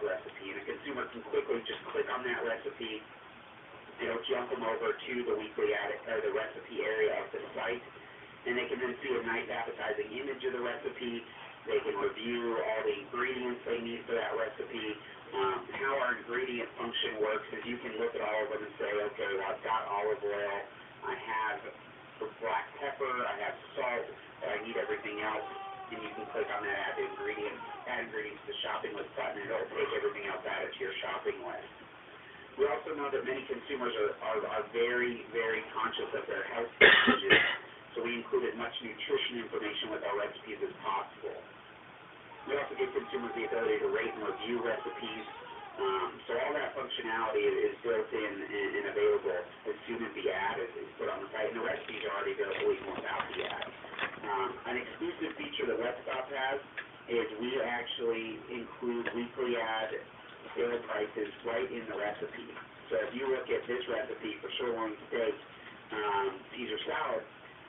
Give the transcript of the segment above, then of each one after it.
recipe, and a consumer can quickly just click on that recipe. It'll jump them over to the weekly ad or the recipe area of the site, and they can then see a nice appetizing image of the recipe. They can review all the ingredients they need for that recipe. How our ingredient function works is you can look at all of them and say, okay, well, I've got olive oil, I have black pepper, I have salt, but I need everything else, and you can click on that add ingredients to the shopping list button, and it'll take everything else added to your shopping list. We also know that many consumers are very, very conscious of their health messages, so we include as much nutrition information with our recipes as possible. We also give consumers the ability to rate and review recipes, so all that functionality is built in and available as soon as the ad is put on the site, and the recipes are already available even without the ad. An exclusive feature that Wetstop has is we actually include weekly ad sale prices right in the recipe. So if you look at this recipe for sirloin steak, Caesar salad,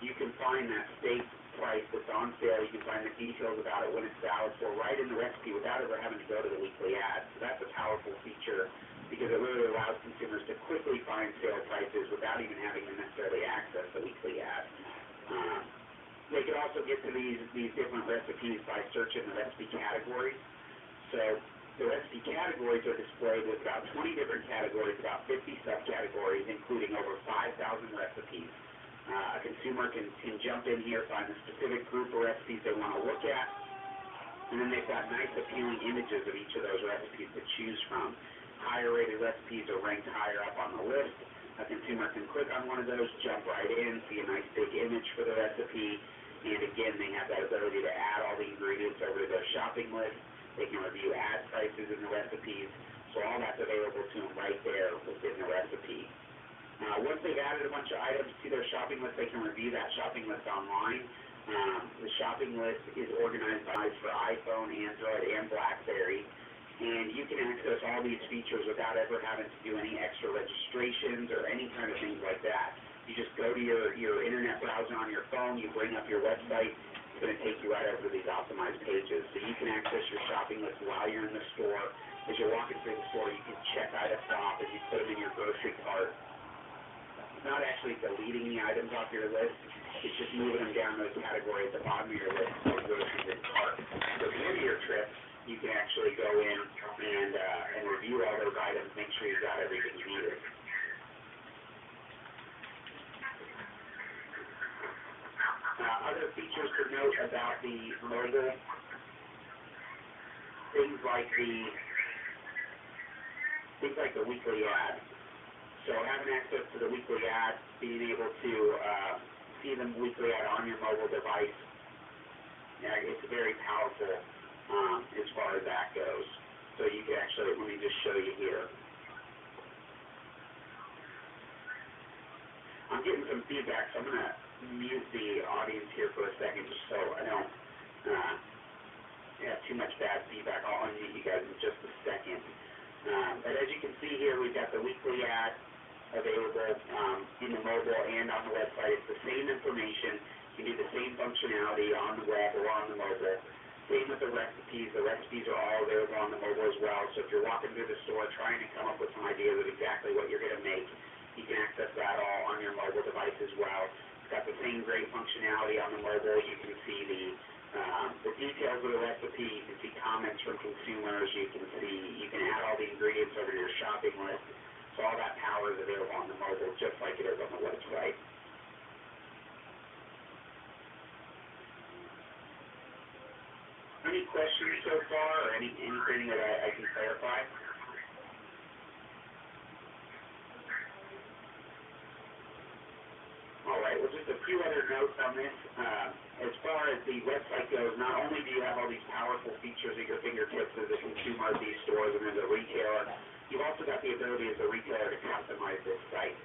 you can find that steak price that's on sale. You can find the details about it when it's valid for right in the recipe without ever having to go to the weekly ad. So that's a powerful feature because it really allows consumers to quickly find sale prices without even having to necessarily access the weekly ad. They can also get to these different recipes by searching the recipe categories. So the recipe categories are displayed with about 20 different categories, about 50 subcategories, including over 5,000 recipes. A consumer can jump in here, find the specific group of recipes they want to look at, and then they've got nice appealing images of each of those recipes to choose from. Higher rated recipes are ranked higher up on the list. A consumer can click on one of those, jump right in, see a nice big image for the recipe, and again, they have that ability to add all the ingredients over to their shopping list. They can review ad prices in the recipes, so all that's available to them right there within the recipe. Once they've added a bunch of items to their shopping list, they can review that shopping list online. The shopping list is organized for iPhone, Android, and BlackBerry, and you can access all these features without ever having to do any extra registrations or any kind of things like that. You just go to your internet browser on your phone, you bring up your website, it's going to take you right over to these optimized pages. So you can access your shopping list while you're in the store. As you're walking through the store, you can check items off as you put them in your grocery cart. It's not actually deleting the items off your list, it's just moving them down to the category at the bottom of your list so it goes through your cart. So at the end of your trip, you can actually go in and review all those items, make sure you've got everything you needed. Other features to note about the mobile, things like the weekly ad. So having access to the weekly ad, being able to see the weekly ad on your mobile device, it's very powerful as far as that goes. So you can actually, let me just show you here. I'm getting some feedback, so I'm going to mute the audience here for a second just so I don't have too much bad feedback. I'll unmute you guys in just a second. But as you can see here, we've got the weekly ad available in the mobile and on the website. It's the same information. You can do the same functionality on the web or on the mobile. Same with the recipes. The recipes are all available on the mobile as well. So if you're walking through the store trying to come up with some ideas of exactly what you're going to make, you can access that all on your mobile device as well. It's got the same great functionality on the mobile. You can see the details of the recipe. You can see comments from consumers. You can add all the ingredients over to your shopping list. So all that power is available on the mobile just like it is on the website. Any questions so far, or anything that I can clarify? All right, well, just a few other notes on this. As far as the website goes, not only do you have all these powerful features at your fingertips as a consumer of these stores and as a retailer, you've also got the ability as a retailer to customize this site.